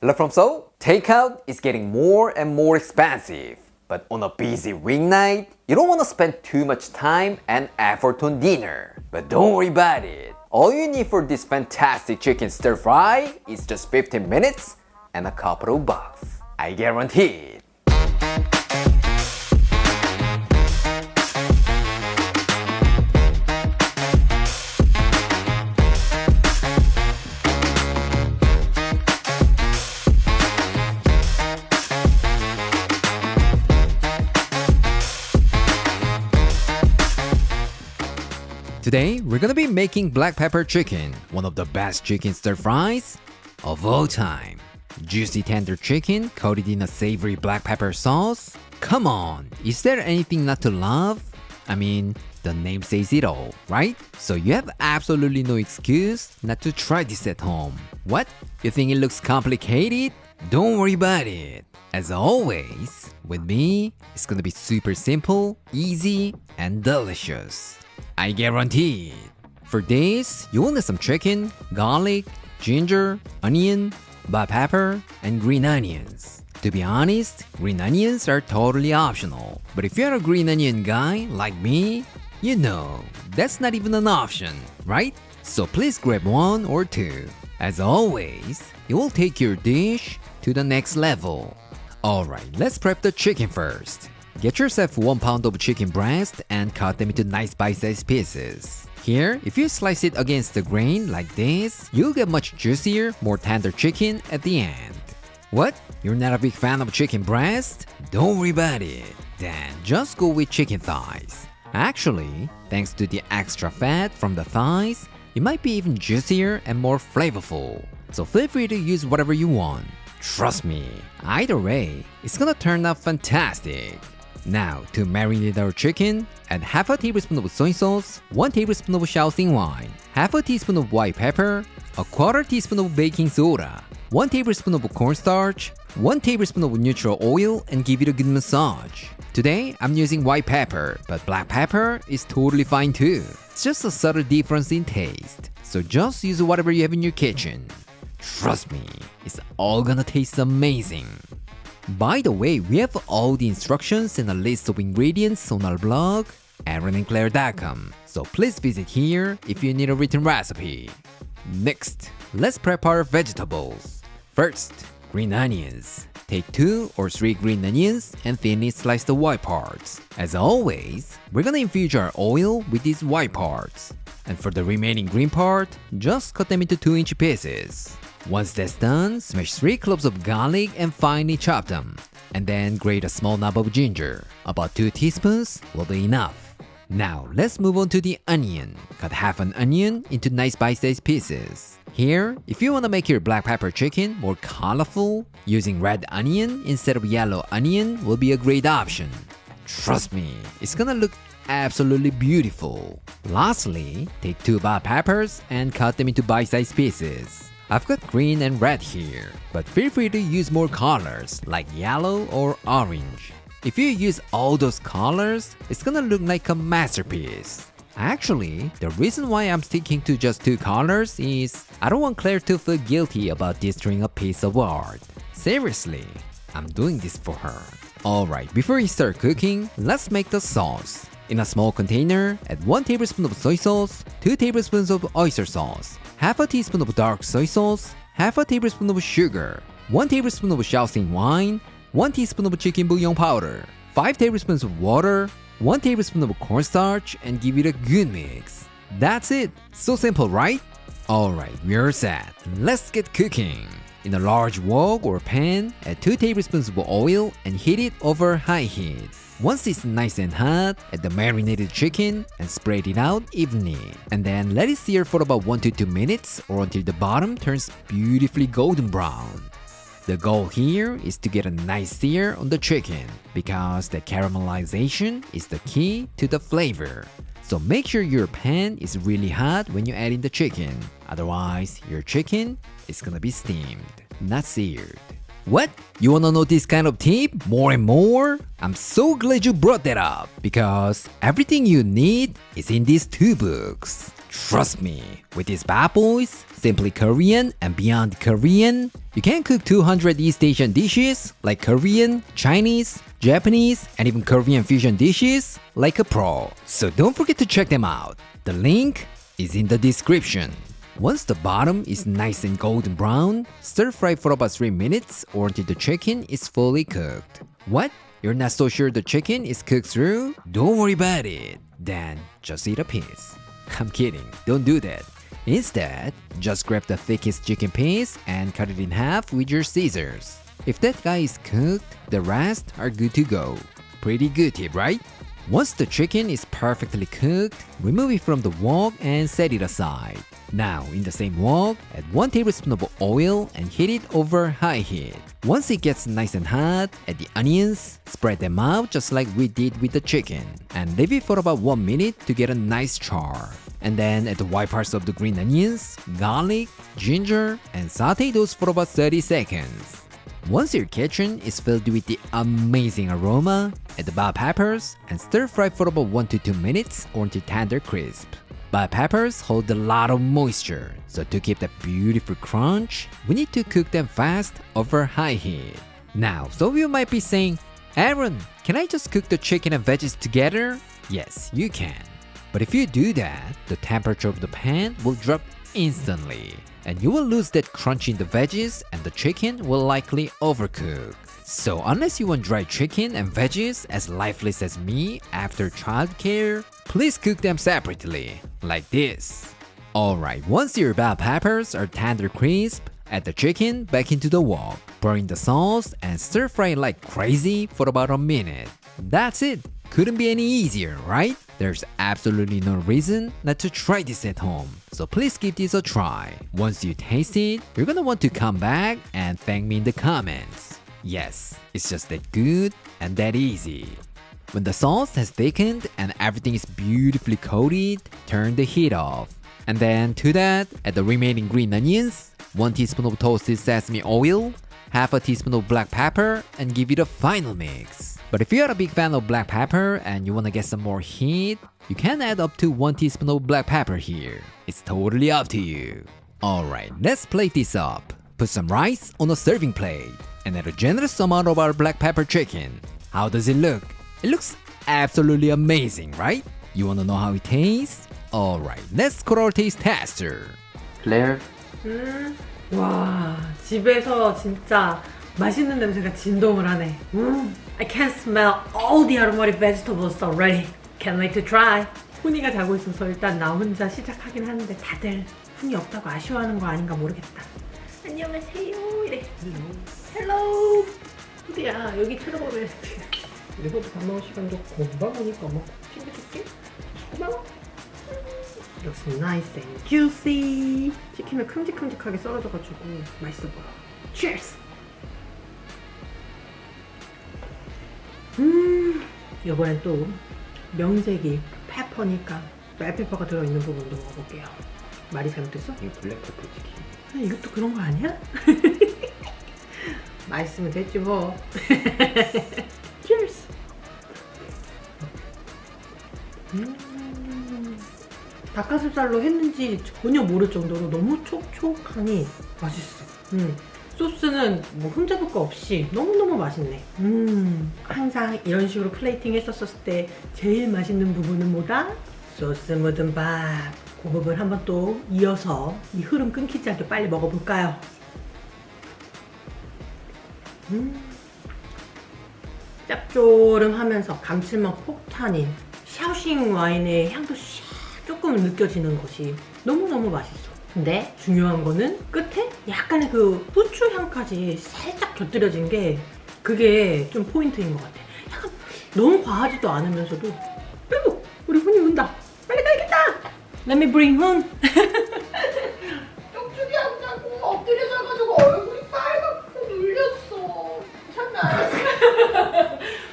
Hello from Seoul. Takeout is getting more and more expensive. But on a busy weeknight, you don't want to spend too much time and effort on dinner. But don't worry about it. All you need for this fantastic chicken stir fry is just 15 minutes and a couple of bucks. I guarantee it. Today, we're gonna be making black pepper chicken, one of the best chicken stir fries of all time. Juicy tender chicken coated in a savory black pepper sauce. Come on, is there anything not to love? I mean, the name says it all, right? So you have absolutely no excuse not to try this at home. What? You think it looks complicated? Don't worry about it. As always, with me, it's gonna be super simple, easy, and delicious. I guarantee it. For this, you will need some chicken, garlic, ginger, onion, black pepper, and green onions. To be honest, green onions are totally optional. But if you're a green onion guy like me, you know, that's not even an option, right? So please grab one or two. As always, it will take your dish to the next level. Alright, let's prep the chicken first. Get yourself 1 pound of chicken breast and cut them into nice bite-sized pieces. Here, if you slice it against the grain like this, you'll get much juicier, more tender chicken at the end. What? You're not a big fan of chicken breast? Don't worry about it. Then just go with chicken thighs. Actually, thanks to the extra fat from the thighs, it might be even juicier and more flavorful. So feel free to use whatever you want. Trust me, either way, it's gonna turn out fantastic. Now, to marinate our chicken, add half a tablespoon of soy sauce, 1 tablespoon of Shaoxing wine, half a teaspoon of white pepper, a quarter teaspoon of baking soda, 1 tablespoon of cornstarch, 1 tablespoon of neutral oil, and give it a good massage. Today, I'm using white pepper, but black pepper is totally fine too. It's just a subtle difference in taste, so just use whatever you have in your kitchen. Trust me, it's all gonna taste amazing. By the way, we have all the instructions and a list of ingredients on our blog, aaronandclaire.com, so please visit here if you need a written recipe. Next, let's prep our vegetables. First, green onions. Take 2 or 3 green onions and thinly slice the white parts. As always, we're gonna infuse our oil with these white parts. And for the remaining green part, just cut them into 2-inch pieces. Once that's done, smash 3 cloves of garlic and finely chop them. And then grate a small knob of ginger. About 2 teaspoons will be enough. Now, let's move on to the onion. Cut half an onion into nice bite-sized pieces. Here, if you want to make your black pepper chicken more colorful, using red onion instead of yellow onion will be a great option. Trust me, it's gonna look absolutely beautiful. Lastly, take 2 bell peppers and cut them into bite-sized pieces. I've got green and red here, but feel free to use more colors like yellow or orange. If you use all those colors, it's gonna look like a masterpiece. Actually, the reason why I'm sticking to just 2 colors is I don't want Claire to feel guilty about destroying a piece of art. Seriously, I'm doing this for her. Alright, before you start cooking, let's make the sauce. In a small container, add 1 tablespoon of soy sauce, 2 tablespoons of oyster sauce, half a teaspoon of dark soy sauce, half a tablespoon of sugar, 1 tablespoon of Shaoxing wine, 1 teaspoon of chicken bouillon powder, 5 tablespoons of water, 1 tablespoon of cornstarch, and give it a good mix. That's it! So simple, right? Alright, we're set. Let's get cooking. In a large wok or pan, add 2 tablespoons of oil and heat it over high heat. Once it's nice and hot, add the marinated chicken and spread it out evenly. And then let it sear for about 1 to 2 minutes or until the bottom turns beautifully golden brown. The goal here is to get a nice sear on the chicken because the caramelization is the key to the flavor. So make sure your pan is really hot when you add in the chicken. Otherwise, your chicken is gonna be steamed, not seared. What? You wanna know this kind of tip more and more? I'm so glad you brought that up because everything you need is in these 2 books. Trust me, with these bad boys, simply Korean and beyond Korean, you can cook 200 East Asian dishes like Korean, Chinese, Japanese, and even Korean fusion dishes like a pro. So don't forget to check them out. The link is in the description. Once the bottom is nice and golden brown, stir fry for about 3 minutes or until the chicken is fully cooked. What? You're not so sure the chicken is cooked through? Don't worry about it. Then just eat a piece. I'm kidding, don't do that. Instead, just grab the thickest chicken piece and cut it in half with your scissors. If that guy is cooked, the rest are good to go. Pretty good tip, right? Once the chicken is perfectly cooked, remove it from the wok and set it aside. Now, in the same wok, add 1 tablespoon of oil and heat it over high heat. Once it gets nice and hot, add the onions, spread them out just like we did with the chicken, and leave it for about 1 minute to get a nice char. And then add the white parts of the green onions, garlic, ginger, and saute those for about 30 seconds. Once your kitchen is filled with the amazing aroma, add the bell peppers and stir fry for about 1 to 2 minutes or until tender crisp. Bell peppers hold a lot of moisture, so to keep that beautiful crunch, we need to cook them fast over high heat. Now, some of you might be saying, Aaron, can I just cook the chicken and veggies together? Yes, you can. But if you do that, the temperature of the pan will drop instantly, and you will lose that crunch in the veggies and the chicken will likely overcook. So unless you want dry chicken and veggies as lifeless as me after childcare, please cook them separately, like this. Alright, once your bell peppers are tender crisp, add the chicken back into the wok, pour in the sauce, and stir fry like crazy for about a minute. That's it! Couldn't be any easier, right? There's absolutely no reason not to try this at home, so please give this a try. Once you taste it, you're gonna want to come back and thank me in the comments. Yes, it's just that good and that easy. When the sauce has thickened and everything is beautifully coated, turn the heat off. And then to that, add the remaining green onions, 1 teaspoon of toasted sesame oil, half a teaspoon of black pepper, and give it a final mix. But if you're a big fan of black pepper and you wanna get some more heat, you can add up to 1 teaspoon of black pepper here. It's totally up to you. Alright, let's plate this up. Put some rice on a serving plate and add a generous amount of our black pepper chicken. How does it look? It looks absolutely amazing, right? You wanna know how it tastes? Alright, let's call our taste tester. Claire? 와, 집에서 진짜 맛있는 냄새가 진동을 하네. I can smell all the aromatic vegetables already. Can't wait to try. 훈이가 자고 있어서 일단 나 혼자 시작하긴 하는데 다들 훈이 없다고 아쉬워하는 거 아닌가 모르겠다. 안녕하세요 이래. 헬로. 훈이야 여기 틀어보면 내가도 밥 먹을 시간 좋고 금방 오니까 뭐 챙겨줄게. 고마워. Looks nice and juicy. 치킨을 큼직큼직하게 썰어줘가지고 맛있어 보여. Cheers! 이번엔 또 명색이 페퍼니까 벨페퍼가 들어있는 부분도 먹어볼게요. 말이 잘못됐어? 이거 블랙페퍼 치킨. 이것도 그런 거 아니야? 맛있으면 됐지 뭐. Cheers! 닭가슴살로 했는지 전혀 모를 정도로 너무 촉촉하니 맛있어. 소스는 뭐 흠잡을 거 없이 너무너무 맛있네. 항상 이런 식으로 플레이팅 했었을 때 제일 맛있는 부분은 뭐다? 소스 묻은 밥. 그 부분 한번 또 이어서 이 흐름 끊기지 않게 빨리 먹어볼까요? 짭조름하면서 감칠맛 폭탄인 샤오싱 와인의 향도 조금 느껴지는 것이 너무너무 맛있어. 근데 중요한 거는 끝에 약간의 그 후추 향까지 살짝 곁들여진 게 그게 좀 포인트인 것 같아. 약간 너무 과하지도 않으면서도 아이고 우리 훈이 운다. 빨리 가야겠다. Let me bring 훈. 쪽쪽이 안 자고 엎드려 자가지고 얼굴이 빨갛고 눌렸어. 참나.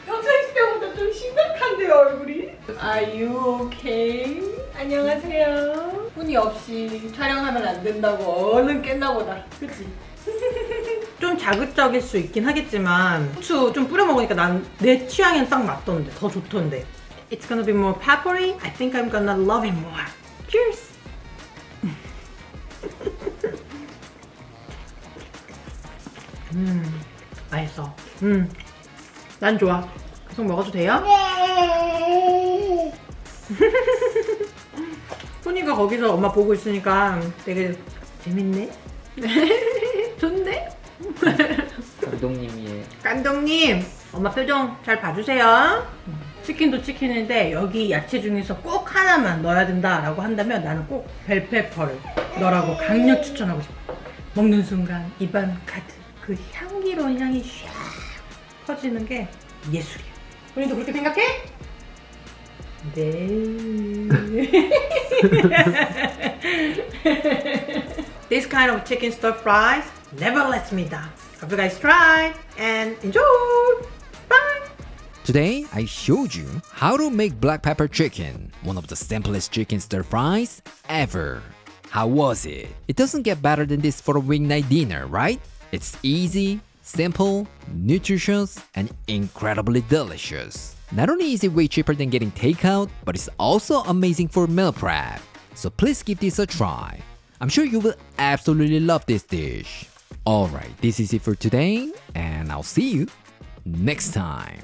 평상시 때보다 좀 심각한데요 얼굴이. Are you okay? 안녕하세요. 훈이 없이 촬영하면 안 된다고 얼른 깼나 보다. 그치? 좀 자극적일 수 있긴 하겠지만 후추 좀 뿌려 먹으니까 난 내 취향엔 딱 맞던데 더 좋던데. It's gonna be more peppery. I think I'm gonna love it more. Cheers! 맛있어. 난 좋아. 계속 먹어도 돼요? 훈이가 거기서 엄마 보고 있으니까 되게 재밌네. 좋네. 감독님이에요. 감독님, 엄마 표정 잘 봐주세요. 치킨도 치킨인데 여기 야채 중에서 꼭 하나만 넣어야 된다라고 한다면 나는 꼭 벨페퍼를 넣으라고 강력 추천하고 싶어. 먹는 순간 입안 가득 그 향기로운 향이 샥 퍼지는 게 예술이야. 본인도 그렇게 생각해? 네. This kind of chicken stir fries never lets me down. Hope you guys try and enjoy. Bye. Today, I showed you how to make black pepper chicken, one of the simplest chicken stir fries ever. How was it? It doesn't get better than this for a weeknight dinner, right? It's easy, simple, nutritious, and incredibly delicious. Not only is it way cheaper than getting takeout, but it's also amazing for meal prep. So please give this a try. I'm sure you will absolutely love this dish. Alright, this is it for today, and I'll see you next time.